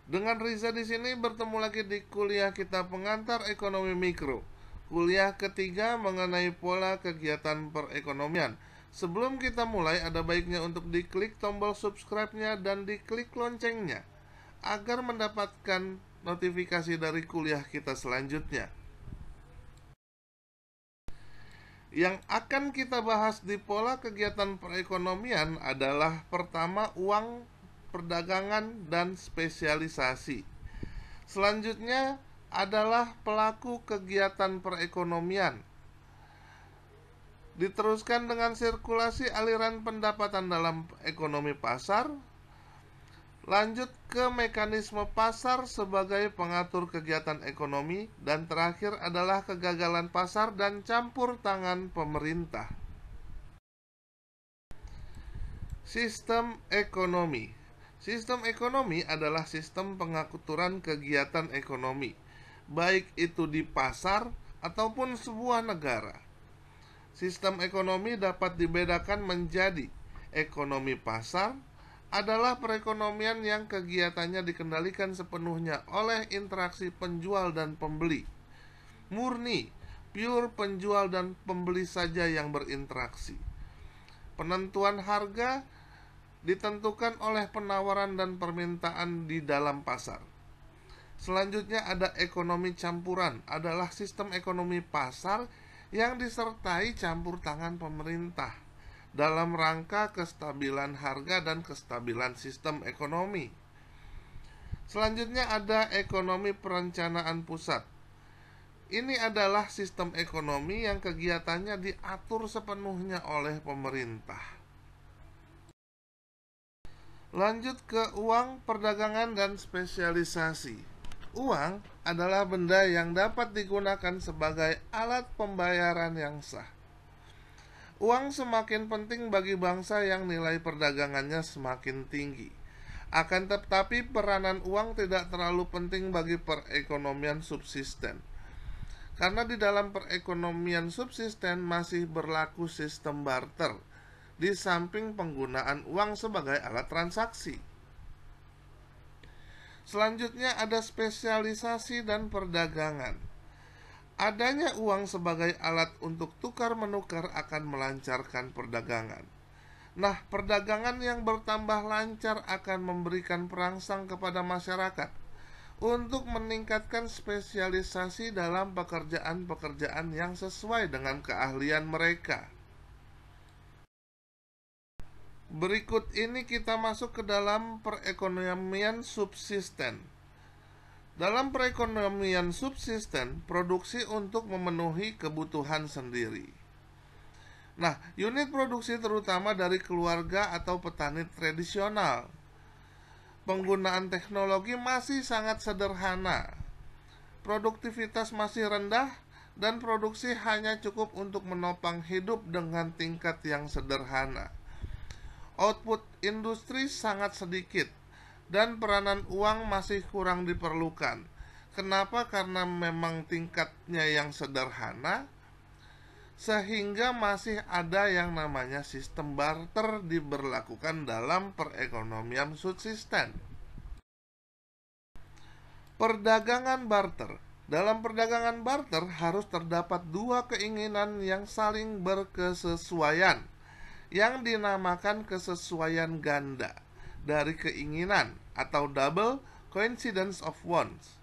Dengan Riza di sini bertemu lagi di kuliah kita pengantar ekonomi mikro. Kuliah ketiga mengenai pola kegiatan perekonomian. Sebelum kita mulai, ada baiknya untuk diklik tombol subscribe-nya dan diklik loncengnya agar mendapatkan notifikasi dari kuliah kita selanjutnya. Yang akan kita bahas di pola kegiatan perekonomian adalah pertama, uang, perdagangan, dan spesialisasi. Selanjutnya adalah pelaku kegiatan perekonomian. Diteruskan dengan sirkulasi aliran pendapatan dalam ekonomi pasar. Lanjut ke mekanisme pasar sebagai pengatur kegiatan ekonomi. Dan terakhir adalah kegagalan pasar dan campur tangan pemerintah. Sistem ekonomi. Sistem ekonomi adalah sistem pengaturan kegiatan ekonomi, baik itu di pasar ataupun sebuah negara. Sistem ekonomi dapat dibedakan menjadi ekonomi pasar adalah perekonomian yang kegiatannya dikendalikan sepenuhnya oleh interaksi penjual dan pembeli. Murni, pure penjual dan pembeli saja yang berinteraksi. Penentuan harga ditentukan oleh penawaran dan permintaan di dalam pasar. Selanjutnya ada ekonomi campuran, adalah sistem ekonomi pasar yang disertai campur tangan pemerintah dalam rangka kestabilan harga dan kestabilan sistem ekonomi. Selanjutnya ada ekonomi perencanaan pusat. Ini adalah sistem ekonomi yang kegiatannya diatur sepenuhnya oleh pemerintah. Lanjut ke uang, perdagangan, dan spesialisasi. Uang adalah benda yang dapat digunakan sebagai alat pembayaran yang sah. Uang semakin penting bagi bangsa yang nilai perdagangannya semakin tinggi. Akan tetapi peranan uang tidak terlalu penting bagi perekonomian subsisten. Karena di dalam perekonomian subsisten masih berlaku sistem barter, di samping penggunaan uang sebagai alat transaksi. Selanjutnya ada spesialisasi dan perdagangan. Adanya uang sebagai alat untuk tukar-menukar akan melancarkan perdagangan. Nah, perdagangan yang bertambah lancar akan memberikan perangsang kepada masyarakat untuk meningkatkan spesialisasi dalam pekerjaan-pekerjaan yang sesuai dengan keahlian mereka. Berikut ini kita masuk ke dalam perekonomian subsisten. Dalam perekonomian subsisten, produksi untuk memenuhi kebutuhan sendiri. Nah, unit produksi terutama dari keluarga atau petani tradisional. Penggunaan teknologi masih sangat sederhana. Produktivitas masih rendah dan produksi hanya cukup untuk menopang hidup dengan tingkat yang sederhana. Output industri sangat sedikit dan peranan uang masih kurang diperlukan. Kenapa? Karena memang tingkatnya yang sederhana, sehingga masih ada yang namanya sistem barter diberlakukan dalam perekonomian subsisten. Perdagangan barter. Dalam perdagangan barter harus terdapat dua keinginan yang saling berkesesuaian, yang dinamakan kesesuaian ganda dari keinginan atau double coincidence of wants.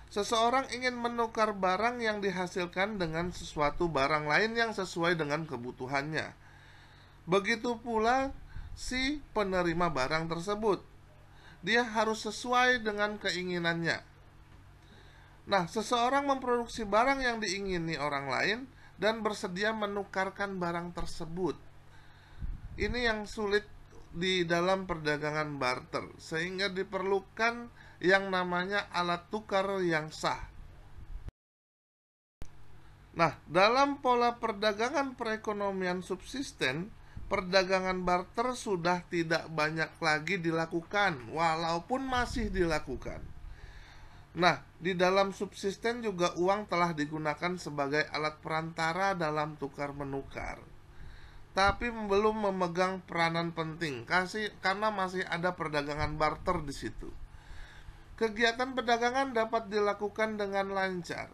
Seseorang ingin menukar barang yang dihasilkan dengan sesuatu barang lain yang sesuai dengan kebutuhannya. Begitu pula si penerima barang tersebut. Dia harus sesuai dengan keinginannya. Nah, seseorang memproduksi barang yang diingini orang lain dan bersedia menukarkan barang tersebut. Ini yang sulit di dalam perdagangan barter, sehingga diperlukan yang namanya alat tukar yang sah. Nah, dalam pola perdagangan perekonomian subsisten, perdagangan barter sudah tidak banyak lagi dilakukan, walaupun masih dilakukan. Nah, di dalam subsisten juga uang telah digunakan sebagai alat perantara dalam tukar-menukar, tapi belum memegang peranan penting karena masih ada perdagangan barter di situ. Kegiatan perdagangan dapat dilakukan dengan lancar,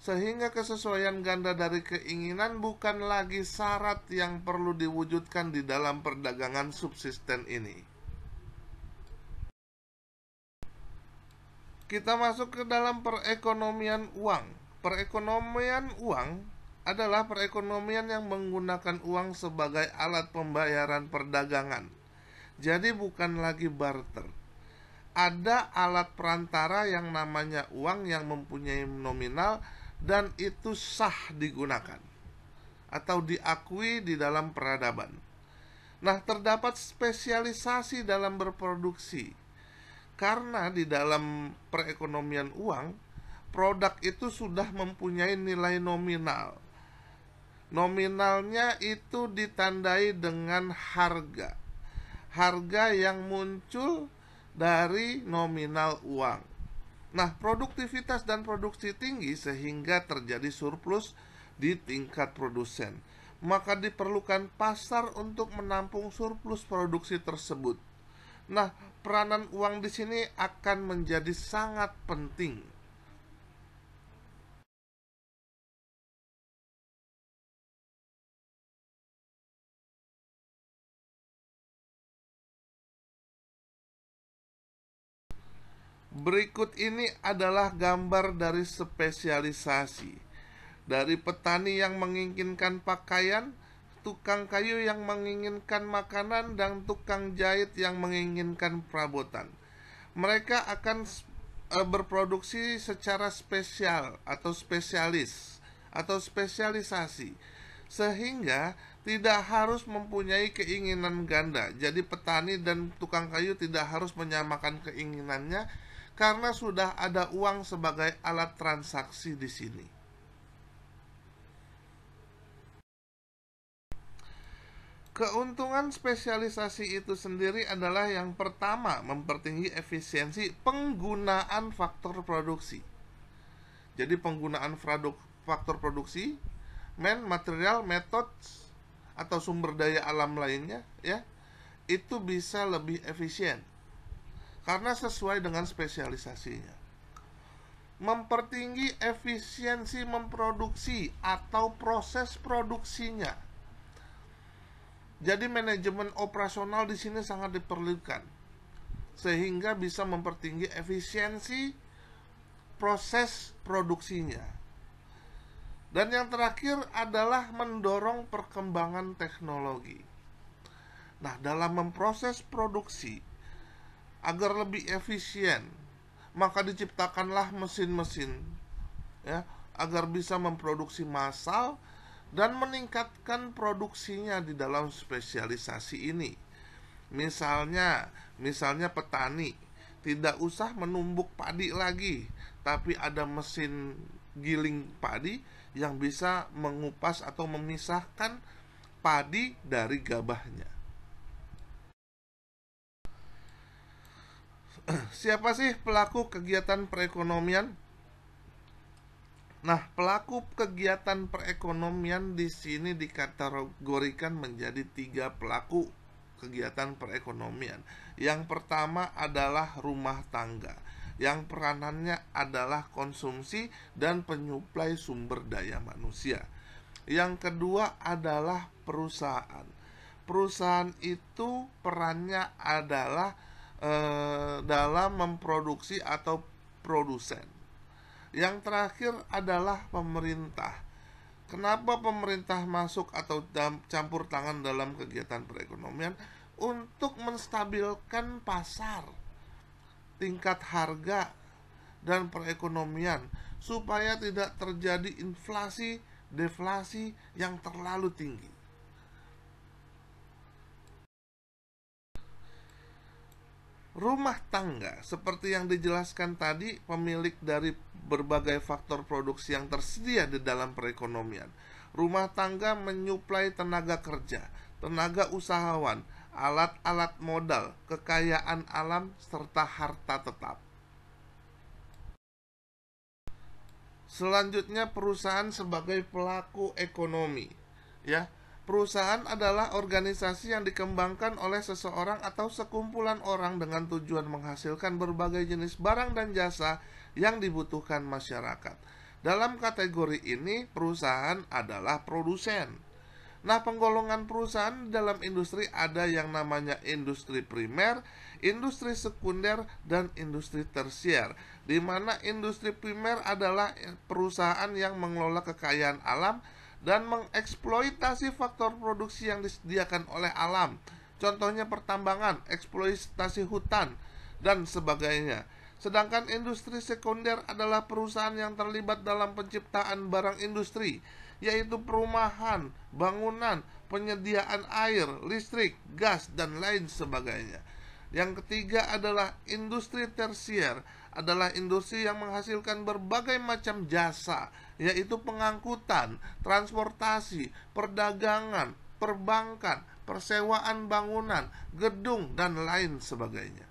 sehingga kesesuaian ganda dari keinginan bukan lagi syarat yang perlu diwujudkan di dalam perdagangan subsisten ini. Kita masuk ke dalam perekonomian uang. Perekonomian uang adalah perekonomian yang menggunakan uang sebagai alat pembayaran perdagangan. Jadi bukan lagi barter. Ada alat perantara yang namanya uang yang mempunyai nominal dan itu sah digunakan atau diakui di dalam peradaban. Nah, terdapat spesialisasi dalam berproduksi. Karena di dalam perekonomian uang, produk itu sudah mempunyai nilai nominal. Nominalnya itu ditandai dengan harga. Harga yang muncul dari nominal uang. Nah, produktivitas dan produksi tinggi sehingga terjadi surplus di tingkat produsen. Maka diperlukan pasar untuk menampung surplus produksi tersebut. Nah, peranan uang di sini akan menjadi sangat penting. Berikut ini adalah gambar dari spesialisasi. Dari petani yang menginginkan pakaian, tukang kayu yang menginginkan makanan, dan tukang jahit yang menginginkan perabotan. Mereka akan berproduksi secara spesial atau spesialis atau spesialisasi, sehingga tidak harus mempunyai keinginan ganda. Jadi petani dan tukang kayu tidak harus menyamakan keinginannya karena sudah ada uang sebagai alat transaksi di sini. Keuntungan spesialisasi itu sendiri adalah yang pertama, mempertinggi efisiensi penggunaan faktor produksi. Jadi penggunaan faktor produksi, material, metode, atau sumber daya alam lainnya, ya, itu bisa lebih efisien karena sesuai dengan spesialisasinya. Mempertinggi efisiensi memproduksi atau proses produksinya. Jadi manajemen operasional di sini sangat diperlukan sehingga bisa mempertinggi efisiensi proses produksinya. Dan yang terakhir adalah mendorong perkembangan teknologi. Nah, dalam memproses produksi agar lebih efisien, maka diciptakanlah mesin-mesin, ya, agar bisa memproduksi massal dan meningkatkan produksinya di dalam spesialisasi ini. Misalnya petani tidak usah menumbuk padi lagi, tapi ada mesin giling padi yang bisa mengupas atau memisahkan padi dari gabahnya. Siapa sih pelaku kegiatan perekonomian? Nah, pelaku kegiatan perekonomian di sini dikategorikan menjadi 3 pelaku kegiatan perekonomian. Yang pertama adalah rumah tangga, yang peranannya adalah konsumsi dan penyuplai sumber daya manusia. Yang kedua adalah perusahaan. Perusahaan itu perannya adalah dalam memproduksi atau produsen. Yang terakhir adalah pemerintah. Kenapa pemerintah masuk atau campur tangan dalam kegiatan perekonomian? Untuk menstabilkan pasar, tingkat harga, dan perekonomian supaya tidak terjadi inflasi, deflasi yang terlalu tinggi. Rumah tangga seperti yang dijelaskan tadi, pemilik dari berbagai faktor produksi yang tersedia di dalam perekonomian. Rumah tangga menyuplai tenaga kerja, tenaga usahawan, alat-alat modal, kekayaan alam, serta harta tetap. Selanjutnya perusahaan sebagai pelaku ekonomi, ya. Perusahaan adalah organisasi yang dikembangkan oleh seseorang atau sekumpulan orang dengan tujuan menghasilkan berbagai jenis barang dan jasa yang dibutuhkan masyarakat. Dalam kategori ini, perusahaan adalah produsen. Nah, penggolongan perusahaan dalam industri ada yang namanya industri primer, industri sekunder, dan industri tersier. Di mana industri primer adalah perusahaan yang mengelola kekayaan alam dan mengeksploitasi faktor produksi yang disediakan oleh alam. Contohnya pertambangan, eksploitasi hutan, dan sebagainya. Sedangkan industri sekunder adalah perusahaan yang terlibat dalam penciptaan barang industri, yaitu perumahan, bangunan, penyediaan air, listrik, gas, dan lain sebagainya. Yang ketiga adalah industri tersier, adalah industri yang menghasilkan berbagai macam jasa, yaitu pengangkutan, transportasi, perdagangan, perbankan, persewaan bangunan, gedung, dan lain sebagainya.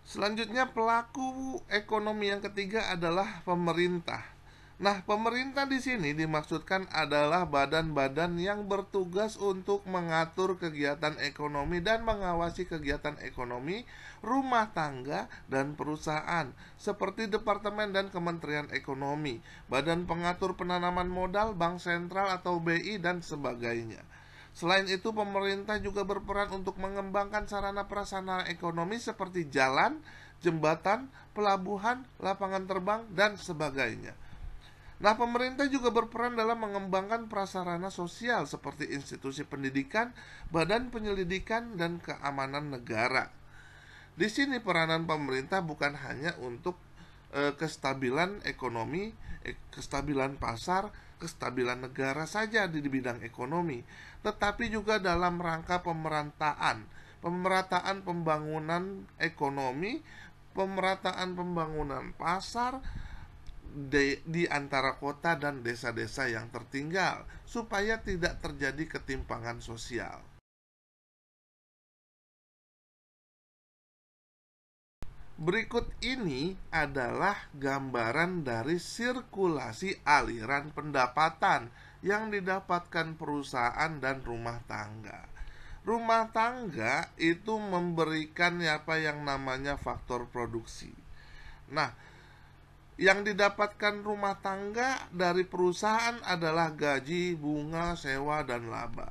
Selanjutnya, pelaku ekonomi yang ketiga adalah pemerintah. Nah, pemerintah di sini dimaksudkan adalah badan-badan yang bertugas untuk mengatur kegiatan ekonomi dan mengawasi kegiatan ekonomi, rumah tangga, dan perusahaan, seperti Departemen dan Kementerian Ekonomi, Badan Pengatur Penanaman Modal, Bank Sentral atau BI, dan sebagainya. Selain itu, pemerintah juga berperan untuk mengembangkan sarana prasarana ekonomi seperti jalan, jembatan, pelabuhan, lapangan terbang, dan sebagainya. Nah, pemerintah juga berperan dalam mengembangkan prasarana sosial seperti institusi pendidikan, badan penyelidikan, dan keamanan negara. Di sini peranan pemerintah bukan hanya untuk kestabilan ekonomi, kestabilan pasar, kestabilan negara saja di bidang ekonomi, tetapi juga dalam rangka pemerataan pembangunan ekonomi, pemerataan pembangunan pasar, di antara kota dan desa-desa yang tertinggal supaya tidak terjadi ketimpangan sosial. Berikut ini adalah gambaran dari sirkulasi aliran pendapatan yang didapatkan perusahaan dan rumah tangga. Rumah tangga itu memberikan apa yang namanya faktor produksi. Nah, yang didapatkan rumah tangga dari perusahaan adalah gaji, bunga, sewa, dan laba.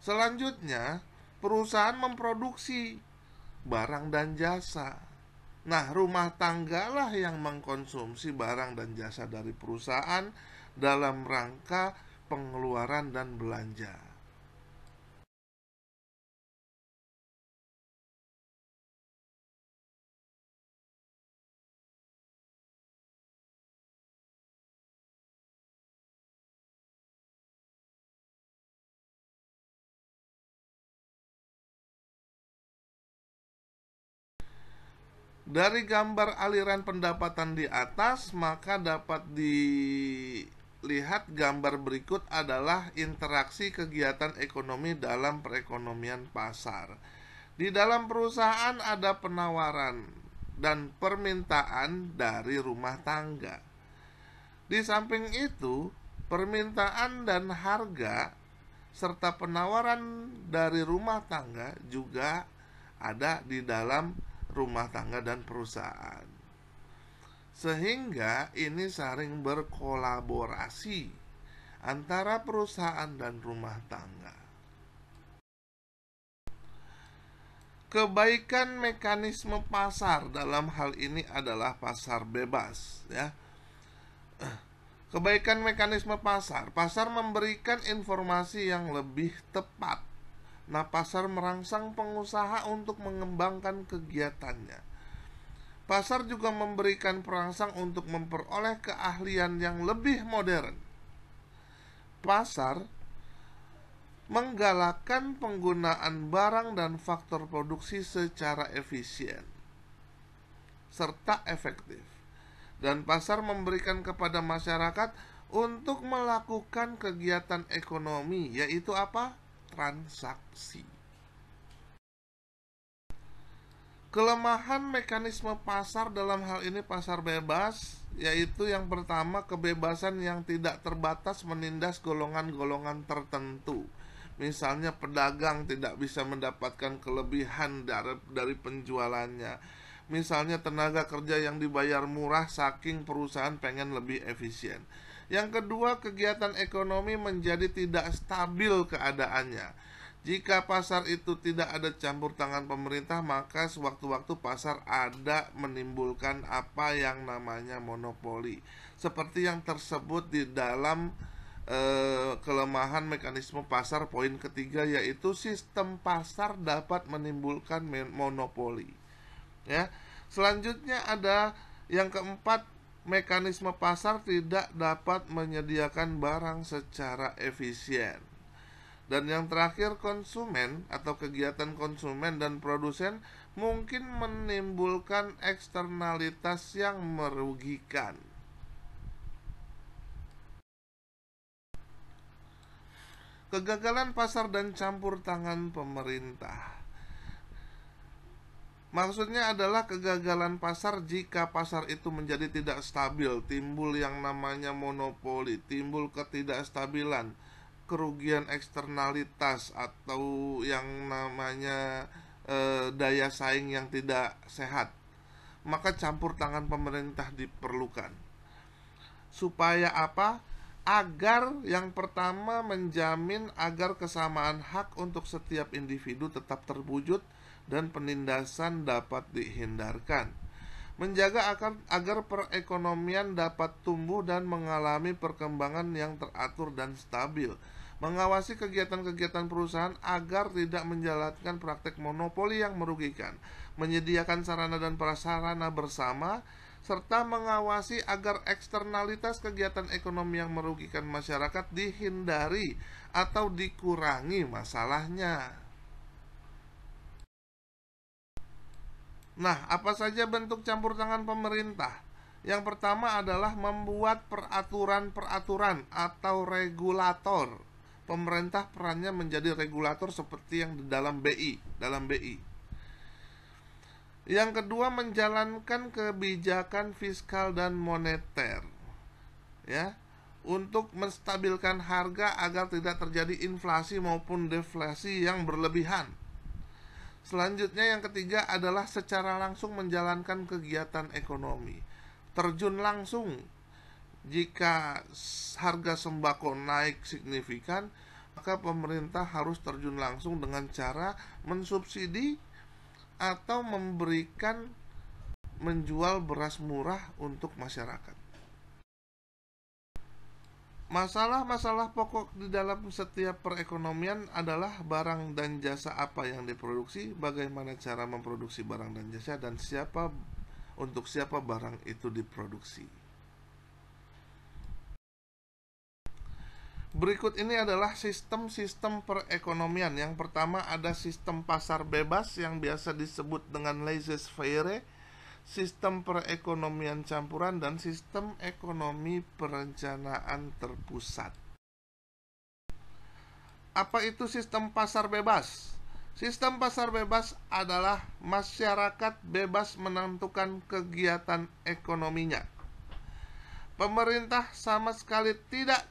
Selanjutnya, perusahaan memproduksi barang dan jasa. Nah, rumah tanggalah yang mengkonsumsi barang dan jasa dari perusahaan dalam rangka pengeluaran dan belanja. Dari gambar aliran pendapatan di atas, maka dapat dilihat gambar berikut adalah interaksi kegiatan ekonomi dalam perekonomian pasar. Di dalam perusahaan ada penawaran dan permintaan dari rumah tangga. Di samping itu, permintaan dan harga serta penawaran dari rumah tangga juga ada di dalam rumah tangga dan perusahaan. Sehingga ini saling berkolaborasi antara perusahaan dan rumah tangga. Kebaikan mekanisme pasar dalam hal ini adalah pasar bebas, ya. Kebaikan mekanisme pasar. Pasar memberikan informasi yang lebih tepat. Nah, pasar merangsang pengusaha untuk mengembangkan kegiatannya. Pasar juga memberikan perangsang untuk memperoleh keahlian yang lebih modern. Pasar menggalakkan penggunaan barang dan faktor produksi secara efisien serta efektif. Dan pasar memberikan kepada masyarakat untuk melakukan kegiatan ekonomi, yaitu apa? Transaksi. Kelemahan mekanisme pasar dalam hal ini pasar bebas, yaitu yang pertama kebebasan yang tidak terbatas menindas golongan-golongan tertentu. Misalnya pedagang tidak bisa mendapatkan kelebihan dari penjualannya. Misalnya tenaga kerja yang dibayar murah saking perusahaan pengen lebih efisien. Yang kedua, kegiatan ekonomi menjadi tidak stabil keadaannya. Jika pasar itu tidak ada campur tangan pemerintah, maka sewaktu-waktu pasar ada menimbulkan apa yang namanya monopoli. Seperti yang tersebut di dalam kelemahan mekanisme pasar poin ketiga, yaitu sistem pasar dapat menimbulkan monopoli. Ya. Selanjutnya ada yang keempat, mekanisme pasar tidak dapat menyediakan barang secara efisien. Dan yang terakhir, konsumen atau kegiatan konsumen dan produsen mungkin menimbulkan eksternalitas yang merugikan. Kegagalan pasar dan campur tangan pemerintah. Maksudnya adalah kegagalan pasar jika pasar itu menjadi tidak stabil, timbul yang namanya monopoli, timbul ketidakstabilan, kerugian eksternalitas atau yang namanya daya saing yang tidak sehat. Maka campur tangan pemerintah diperlukan. Supaya apa? Agar yang pertama menjamin agar kesamaan hak untuk setiap individu tetap terwujud dan penindasan dapat dihindarkan. Menjaga agar perekonomian dapat tumbuh dan mengalami perkembangan yang teratur dan stabil. Mengawasi kegiatan-kegiatan perusahaan agar tidak menjalankan praktek monopoli yang merugikan. Menyediakan sarana dan prasarana bersama, serta mengawasi agar eksternalitas kegiatan ekonomi yang merugikan masyarakat dihindari atau dikurangi masalahnya. Nah, apa saja bentuk campur tangan pemerintah? Yang pertama adalah membuat peraturan-peraturan atau regulator. Pemerintah perannya menjadi regulator seperti yang di dalam BI. Yang kedua, menjalankan kebijakan fiskal dan moneter. Ya, untuk menstabilkan harga agar tidak terjadi inflasi maupun deflasi yang berlebihan. Selanjutnya yang ketiga adalah secara langsung menjalankan kegiatan ekonomi. Terjun langsung jika harga sembako naik signifikan, maka pemerintah harus terjun langsung dengan cara mensubsidi atau menjual beras murah untuk masyarakat. Masalah-masalah pokok di dalam setiap perekonomian adalah barang dan jasa apa yang diproduksi, bagaimana cara memproduksi barang dan jasa, dan untuk siapa barang itu diproduksi. Berikut ini adalah sistem-sistem perekonomian. Yang pertama ada sistem pasar bebas yang biasa disebut dengan laissez-faire, sistem perekonomian campuran, dan sistem ekonomi perencanaan terpusat. Apa itu sistem pasar bebas? Sistem pasar bebas adalah masyarakat bebas menentukan kegiatan ekonominya. Pemerintah sama sekali tidak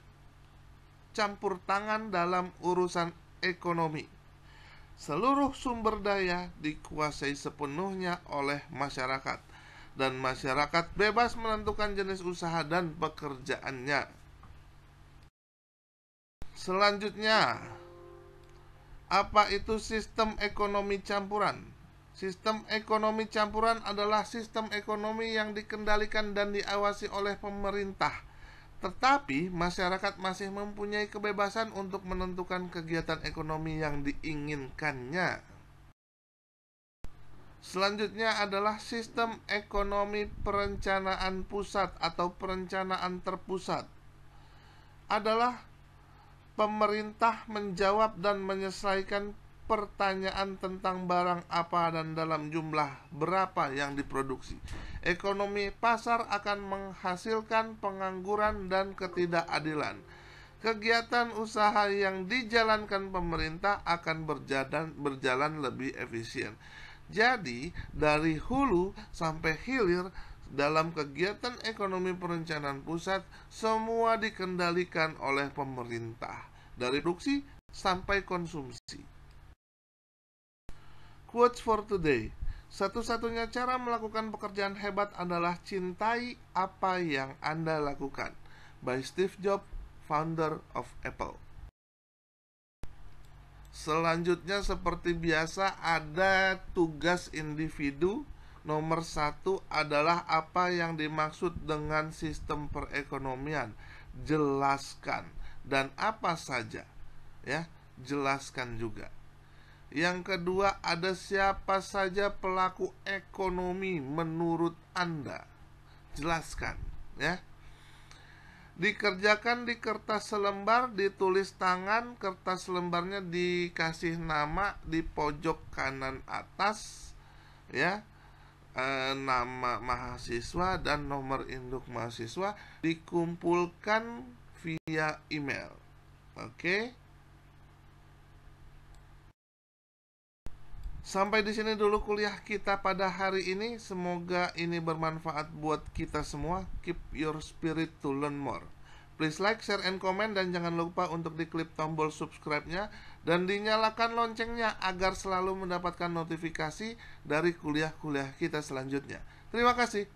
campur tangan dalam urusan ekonomi. Seluruh sumber daya dikuasai sepenuhnya oleh masyarakat, dan masyarakat bebas menentukan jenis usaha dan pekerjaannya. Selanjutnya, apa itu sistem ekonomi campuran? Sistem ekonomi campuran adalah sistem ekonomi yang dikendalikan dan diawasi oleh pemerintah, tetapi masyarakat masih mempunyai kebebasan untuk menentukan kegiatan ekonomi yang diinginkannya. Selanjutnya adalah sistem ekonomi perencanaan pusat atau perencanaan terpusat. Adalah pemerintah menjawab dan menyelesaikan pertanyaan tentang barang apa dan dalam jumlah berapa yang diproduksi. Ekonomi pasar akan menghasilkan pengangguran dan ketidakadilan. Kegiatan usaha yang dijalankan pemerintah akan berjalan lebih efisien. Jadi, dari hulu sampai hilir dalam kegiatan ekonomi perencanaan pusat, semua dikendalikan oleh pemerintah, dari produksi sampai konsumsi. Quotes for today. Satu-satunya cara melakukan pekerjaan hebat adalah cintai apa yang Anda lakukan. By Steve Jobs, founder of Apple. Selanjutnya seperti biasa ada tugas individu. Nomor 1 adalah apa yang dimaksud dengan sistem perekonomian. Jelaskan. Dan apa saja, ya, jelaskan juga. Yang kedua, ada siapa saja pelaku ekonomi menurut Anda. Jelaskan, ya. Dikerjakan di kertas selembar, ditulis tangan, kertas lembarnya dikasih nama di pojok kanan atas, ya, nama mahasiswa dan nomor induk mahasiswa, dikumpulkan via email. Oke. Sampai di sini dulu kuliah kita pada hari ini. Semoga ini bermanfaat buat kita semua. Keep your spirit to learn more. Please like, share, and comment. Dan jangan lupa untuk diklik tombol subscribe-nya dan dinyalakan loncengnya agar selalu mendapatkan notifikasi dari kuliah-kuliah kita selanjutnya. Terima kasih.